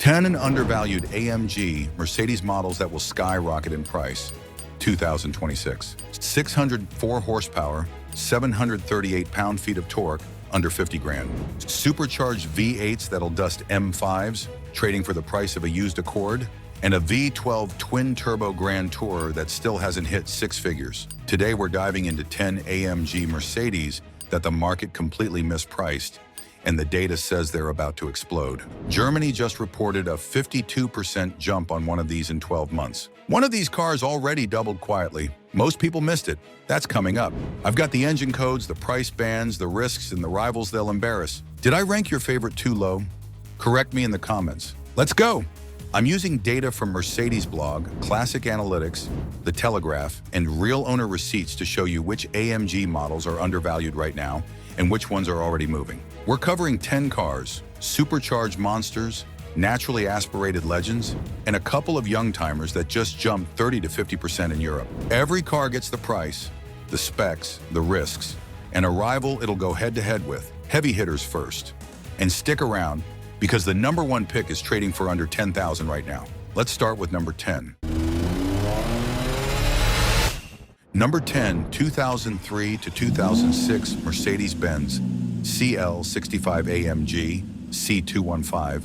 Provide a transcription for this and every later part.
10 undervalued AMG Mercedes models that will skyrocket in price. 2026. 604 horsepower, 738 pound-feet of torque, under 50 grand. Supercharged V8s that'll dust M5s, trading for the price of a used Accord, and a V12 twin-turbo Grand Tourer that still hasn't hit six figures. Today we're diving into 10 AMG Mercedes that the market completely mispriced, and the data says they're about to explode. Germany just reported a 52% jump on one of these in 12 months. One of these cars already doubled quietly. Most people missed it. That's coming up. I've got the engine codes, the price bands, the risks, and the rivals they'll embarrass. Did I rank your favorite too low? Correct me in the comments. Let's go! I'm using data from Mercedes blog, Classic Analytics, The Telegraph, and real owner receipts to show you which AMG models are undervalued right now and which ones are already moving. We're covering 10 cars, supercharged monsters, naturally aspirated legends, and a couple of young-timers that just jumped 30 to 50% in Europe. Every car gets the price, the specs, the risks, and a rival it'll go head-to-head with. Heavy hitters first. And stick around, because the number one pick is trading for under $10,000 right now. Let's start with number 10. Number 10, 2003 to 2006 Mercedes-Benz CL65 AMG C215,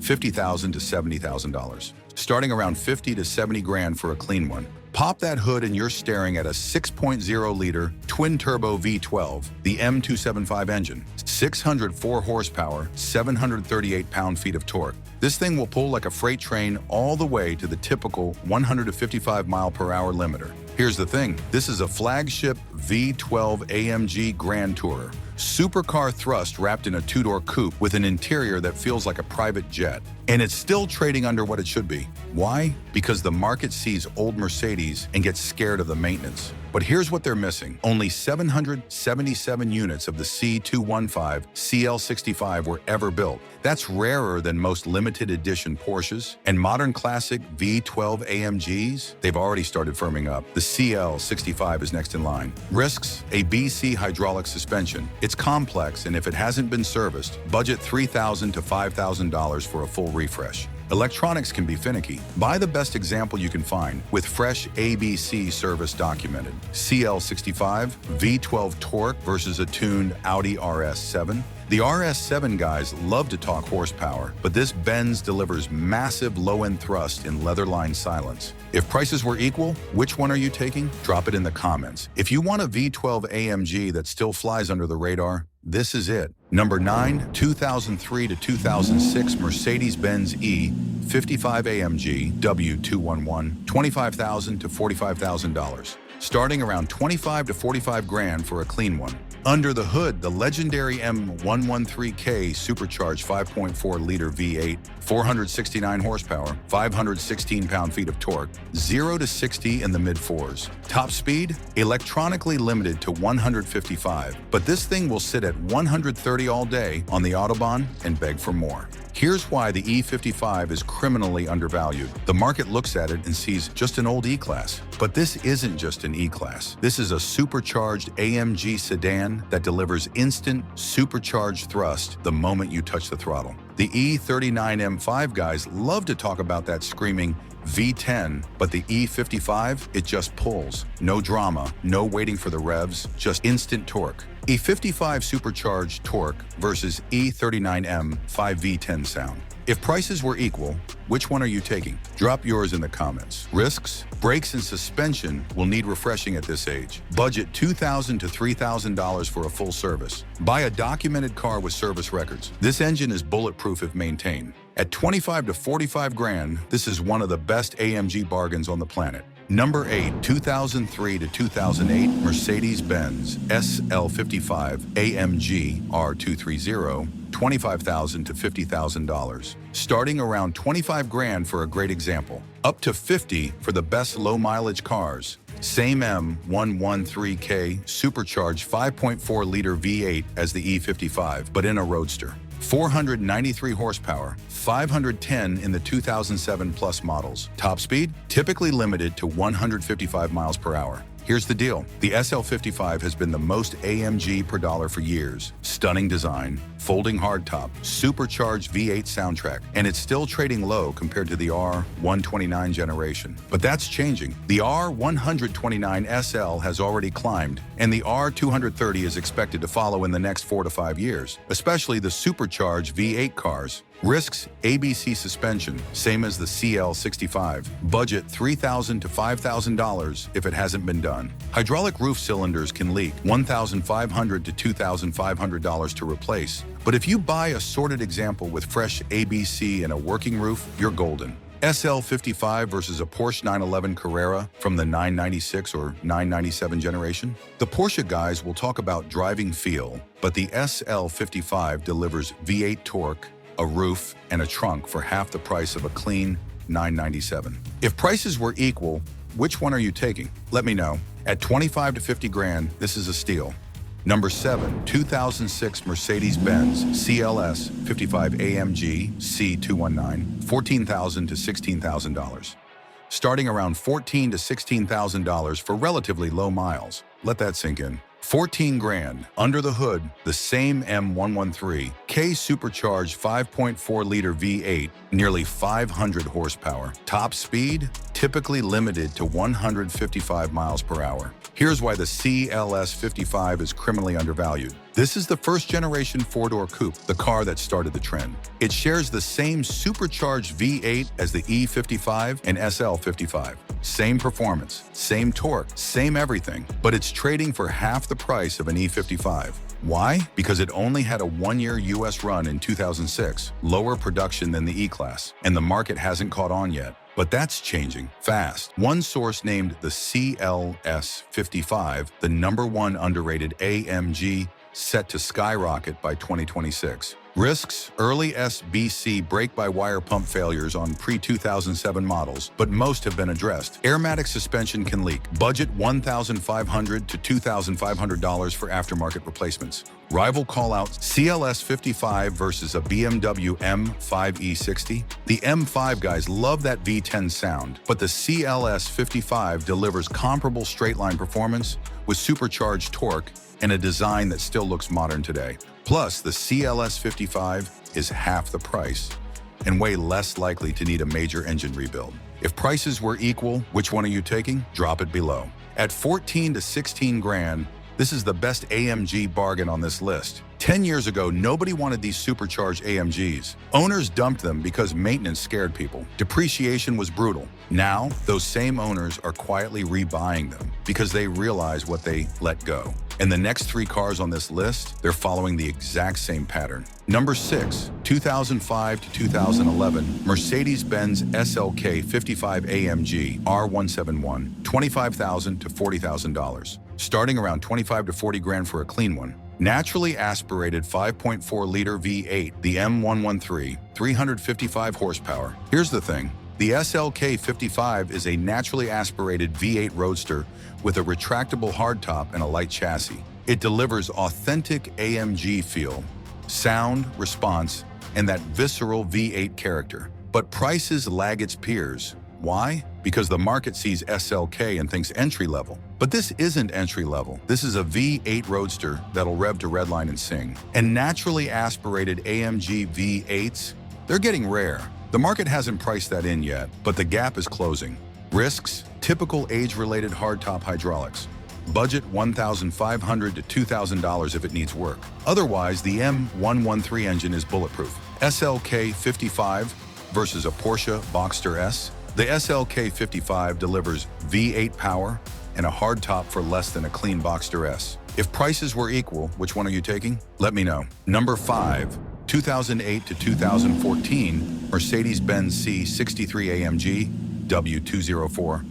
$50,000 to $70,000. Starting around 50 to 70 grand for a clean one. Pop that hood and you're staring at a 6.0-liter twin-turbo V12, the M275 engine. 604 horsepower, 738 pound-feet of torque. This thing will pull like a freight train all the way to the typical 100 to 55 mile-per-hour limiter. Here's the thing, this is a flagship V12 AMG Grand Tourer. Supercar thrust wrapped in a two-door coupe with an interior that feels like a private jet. And it's still trading under what it should be. Why? Because the market sees old Mercedes and gets scared of the maintenance. But here's what they're missing. Only 777 units of the C215 CL65 were ever built. That's rarer than most limited edition Porsches. And modern classic V12 AMGs, they've already started firming up. The CL65 is next in line. Risks: a BC hydraulic suspension. It's complex, and if it hasn't been serviced, budget $3,000 to $5,000 for a full refresh. Electronics can be finicky. Buy the best example you can find with fresh ABC service documented. CL65, V12 torque versus a tuned Audi RS7. The RS7 guys love to talk horsepower, but this Benz delivers massive low-end thrust in leather-lined silence. If prices were equal, which one are you taking? Drop it in the comments. If you want a V12 AMG that still flies under the radar, this is it. Number 9, 2003 to 2006 Mercedes-Benz E55 AMG W211, $25,000 to $45,000. Starting around 25 to 45 grand for a clean one. Under the hood, the legendary M113K supercharged 5.4-liter V8, 469 horsepower, 516 pound-feet of torque, 0 to 60 in the mid-4s. Top speed? Electronically limited to 155, but this thing will sit at 130 all day on the Autobahn and beg for more. Here's why the E55 is criminally undervalued. The market looks at it and sees just an old E-Class. But this isn't just an E-Class. This is a supercharged AMG sedan that delivers instant, supercharged thrust the moment you touch the throttle. The E39 M5 guys love to talk about that screaming V10, but the E55, it just pulls. No drama, no waiting for the revs, just instant torque. E55 supercharged torque versus E39M 5V10 sound. If prices were equal, which one are you taking? Drop yours in the comments. Risks? Brakes and suspension will need refreshing at this age. Budget $2,000 to $3,000 for a full service. Buy a documented car with service records. This engine is bulletproof if maintained. At 25 to 45 grand, this is one of the best AMG bargains on the planet. Number 8, 2003 to 2008 Mercedes-Benz SL55 AMG R230, $25,000 to $50,000. Starting around 25 grand for a great example. Up to 50 for the best low-mileage cars. Same M113K supercharged 5.4-liter V8 as the E55, but in a roadster. 493 horsepower, 510 in the 2007 Plus models. Top speed? Typically limited to 155 miles per hour. Here's the deal. The SL55 has been the most AMG per dollar for years. Stunning design, folding hardtop, supercharged V8 soundtrack, and it's still trading low compared to the R129 generation. But that's changing. The R129 SL has already climbed, and the R230 is expected to follow in the next 4 to 5 years, especially the supercharged V8 cars. Risks ABC suspension, same as the CL65. Budget $3,000 to $5,000 if it hasn't been done. Hydraulic roof cylinders can leak, $1,500 to $2,500 to replace. But if you buy a sorted example with fresh ABC and a working roof, you're golden. SL55 versus a Porsche 911 Carrera from the 996 or 997 generation? The Porsche guys will talk about driving feel, but the SL55 delivers V8 torque, a roof, and a trunk for half the price of a clean 997. If prices were equal, which one are you taking? Let me know. At 25 to 50 grand, this is a steal. Number 7, 2006 Mercedes-Benz CLS55 AMG C219, $14,000 to $16,000. Starting around $14,000 to $16,000 for relatively low miles. Let that sink in. 14 grand. Under the hood, the same M113, K supercharged 5.4-liter V8, nearly 500 horsepower. Top speed, typically limited to 155 miles per hour. Here's why the CLS55 is criminally undervalued. This is the first-generation four-door coupe, the car that started the trend. It shares the same supercharged V8 as the E55 and SL55. Same performance, same torque, same everything, but it's trading for half the price of an E55. Why? Because it only had a 1-year US run in 2006, lower production than the E-Class, and the market hasn't caught on yet. But that's changing fast. One source named the CLS55 the #1 underrated AMG, set to skyrocket by 2026. Risks: early SBC brake-by-wire pump failures on pre-2007 models, but most have been addressed. Airmatic suspension can leak. Budget $1,500 to $2,500 for aftermarket replacements. Rival call-out: CLS55 versus a BMW M5 E60. The M5 guys love that V10 sound, but the CLS55 delivers comparable straight-line performance with supercharged torque and a design that still looks modern today. Plus, the CLS55 is half the price and way less likely to need a major engine rebuild. If prices were equal, which one are you taking? Drop it below. At 14 to 16 grand, this is the best AMG bargain on this list. 10 years ago, nobody wanted these supercharged AMGs. Owners dumped them because maintenance scared people. Depreciation was brutal. Now, those same owners are quietly rebuying them because they realize what they let go. And the next 3 cars on this list, they're following the exact same pattern. Number 6, 2005 to 2011, Mercedes-Benz SLK55 AMG R171, $25,000 to $40,000. Starting around 25 to 40 grand for a clean one. Naturally aspirated 5.4-liter V8, the M113, 355 horsepower. Here's the thing. The SLK55 is a naturally aspirated V8 roadster with a retractable hardtop and a light chassis. It delivers authentic AMG feel, sound, response, and that visceral V8 character. But prices lag its peers. Why? Because the market sees SLK and thinks entry-level. But this isn't entry-level. This is a V8 roadster that'll rev to redline and sing. And naturally aspirated AMG V8s, they're getting rare. The market hasn't priced that in yet, but the gap is closing. Risks: typical age-related hardtop hydraulics. Budget $1,500 to $2,000 if it needs work. Otherwise, the M113 engine is bulletproof. SLK55 versus a Porsche Boxster S. The SLK55 delivers V8 power and a hardtop for less than a clean Boxster S. If prices were equal, which one are you taking? Let me know. Number 5, 2008 to 2014, Mercedes-Benz C63 AMG W204,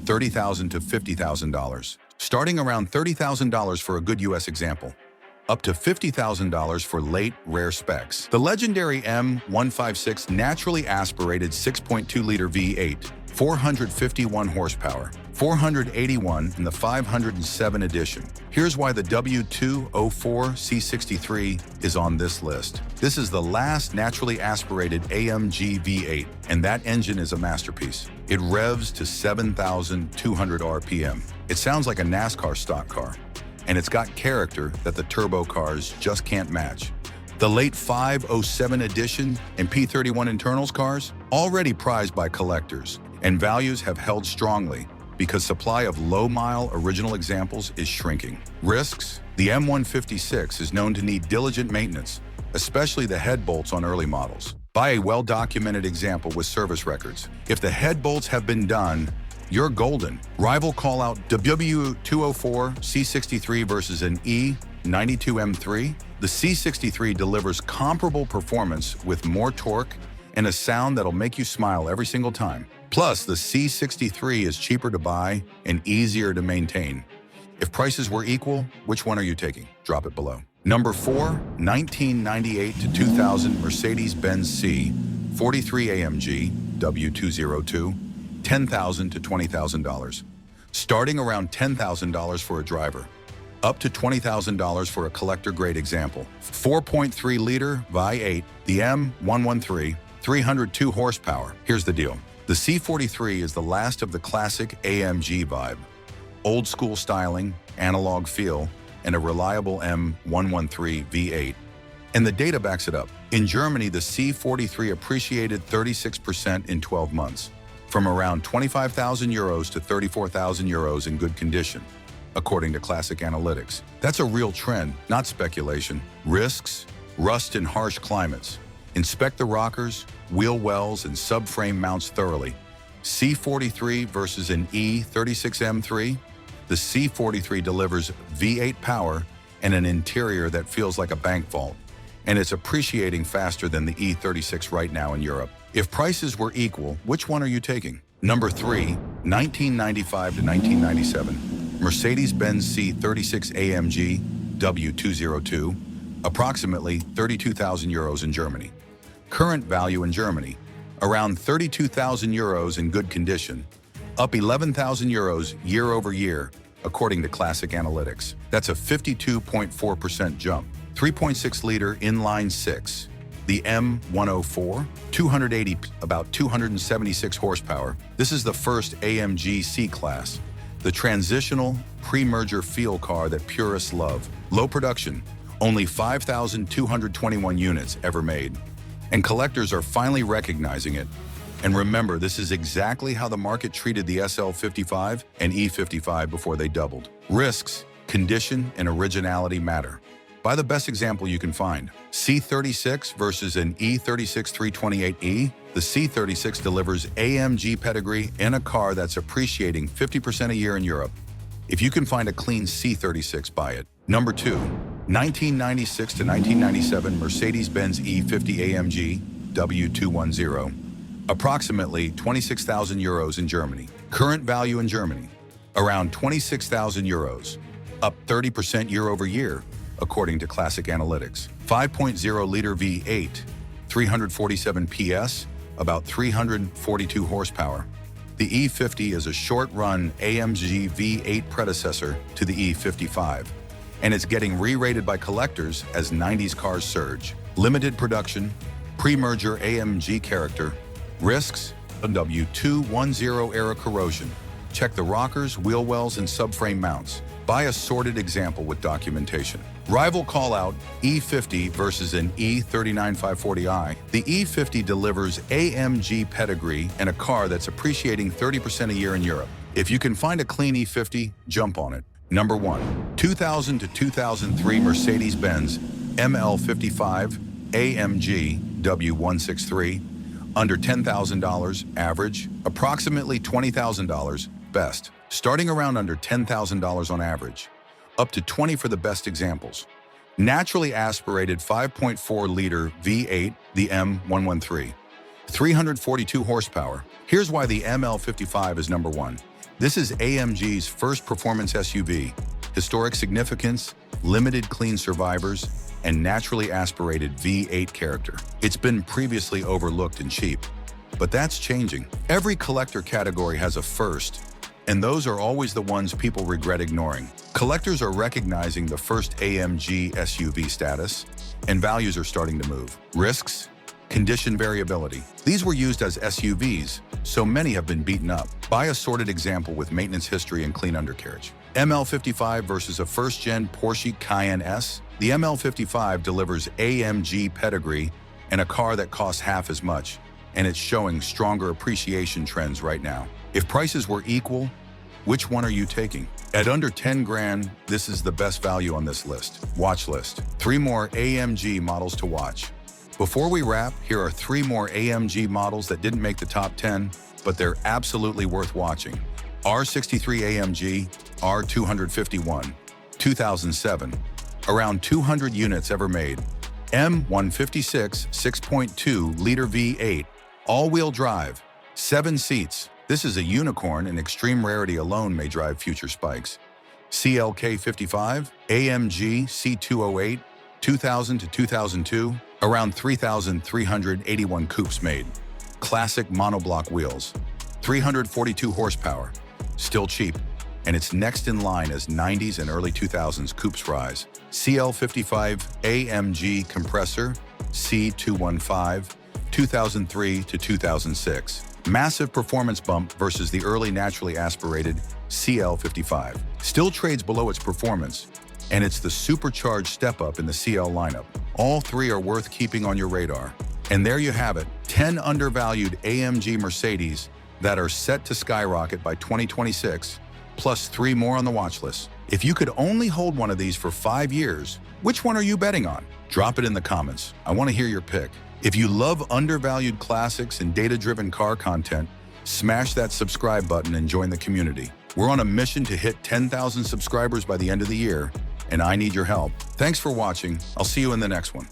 $30,000 to $50,000. Starting around $30,000 for a good US example, up to $50,000 for late, rare specs. The legendary M156 naturally aspirated 6.2-liter V8, 451 horsepower, 481 in the 507 edition. Here's why the W204 C63 is on this list. This is the last naturally aspirated AMG V8, and that engine is a masterpiece. It revs to 7,200 RPM. It sounds like a NASCAR stock car, and it's got character that the turbo cars just can't match. The late 507 edition and P31 internals cars, already prized by collectors, and values have held strongly because supply of low-mile original examples is shrinking. Risks: the M156 is known to need diligent maintenance, especially the head bolts on early models. Buy a well-documented example with service records. If the head bolts have been done, you're golden. Rival call-out W204 C63 versus an E92 M3. The C63 delivers comparable performance with more torque and a sound that'll make you smile every single time. Plus, the C63 is cheaper to buy and easier to maintain. If prices were equal, which one are you taking? Drop it below. Number 4, 1998 to 2000 Mercedes-Benz C43 AMG W202, $10,000 to $20,000. Starting around $10,000 for a driver, up to $20,000 for a collector-grade example. 4.3-liter V8, the M113, 302 horsepower. Here's the deal. The C43 is the last of the classic AMG vibe. Old school styling, analog feel, and a reliable M113 V8. And the data backs it up. In Germany, the C43 appreciated 36% in 12 months, from around 25,000 euros to 34,000 euros in good condition, according to Classic Analytics. That's a real trend, not speculation. Risks: rust in harsh climates. Inspect the rockers, wheel wells, and subframe mounts thoroughly. C43 versus an E36 M3. The C43 delivers V8 power and an interior that feels like a bank vault, and it's appreciating faster than the E36 right now in Europe. If prices were equal, which one are you taking? Number 3, 1995 to 1997, Mercedes-Benz C36 AMG W202, approximately 32,000 euros in Germany. Current value in Germany, around 32,000 euros in good condition, up 11,000 euros year over year, according to Classic Analytics. That's a 52.4% jump. 3.6-liter inline 6. The M104, 280, about 276 horsepower. This is the first AMG C-Class, the transitional pre-merger feel car that purists love. Low production, only 5,221 units ever made. And collectors are finally recognizing it. And remember, this is exactly how the market treated the SL55 and E55 before they doubled. Risks, condition, and originality matter. Buy the best example you can find. C36 versus an E36 328E. The C36 delivers AMG pedigree in a car that's appreciating 50% a year in Europe. If you can find a clean C36, buy it. Number 2, 1996 to 1997 Mercedes-Benz E50 AMG W210, approximately 26,000 euros in Germany. Current value in Germany, around 26,000 euros, up 30% year over year, according to Classic Analytics. 5.0-liter V8, 347 PS, about 342 horsepower. The E50 is a short-run AMG V8 predecessor to the E55, and it's getting re-rated by collectors as 90s cars surge. Limited production, pre-merger AMG character. Risks: a W210 era corrosion. Check the rockers, wheel wells, and subframe mounts. Buy a sorted example with documentation. Rival call-out E50 versus an E39 540i. The E50 delivers AMG pedigree and a car that's appreciating 30% a year in Europe. If you can find a clean E50, jump on it. Number 1, 2000 to 2003 Mercedes-Benz ML55 AMG W163, under $10,000 average, approximately $20,000 best, starting around under $10,000 on average, up to 20 for the best examples. Naturally aspirated 5.4-liter V8, the M113, 342 horsepower. Here's why the ML55 is number 1. This is AMG's first performance SUV, historic significance, limited clean survivors, and naturally aspirated V8 character. It's been previously overlooked and cheap, but that's changing. Every collector category has a first, and those are always the ones people regret ignoring. Collectors are recognizing the first AMG SUV status, and values are starting to move. Risks, condition variability. These were used as SUVs, so many have been beaten up. Buy a sorted example with maintenance history and clean undercarriage. ML55 versus a first-gen Porsche Cayenne S. The ML55 delivers AMG pedigree and a car that costs half as much, and it's showing stronger appreciation trends right now. If prices were equal, which one are you taking? At under 10 grand, this is the best value on this list. Watch list. 3 more AMG models to watch. Before we wrap, here are 3 more AMG models that didn't make the top 10, but they're absolutely worth watching. R63 AMG, R251, 2007. Around 200 units ever made. M156 6.2-liter V8, all-wheel drive, 7 seats. This is a unicorn, and extreme rarity alone may drive future spikes. CLK55 AMG C208, 2000 to 2002, around 3,381 coupes made. Classic monoblock wheels, 342 horsepower, still cheap, and it's next in line as 90s and early 2000s coupes rise. CL55 AMG compressor, C215, 2003 to 2006. Massive performance bump versus the early naturally aspirated CL55. Still trades below its performance, and it's the supercharged step-up in the CL lineup. All 3 are worth keeping on your radar. And there you have it, 10 undervalued AMG Mercedes that are set to skyrocket by 2026, plus 3 more on the watch list. If you could only hold one of these for 5 years, which one are you betting on? Drop it in the comments. I want to hear your pick. If you love undervalued classics and data-driven car content, smash that subscribe button and join the community. We're on a mission to hit 10,000 subscribers by the end of the year, and I need your help. Thanks for watching. I'll see you in the next one.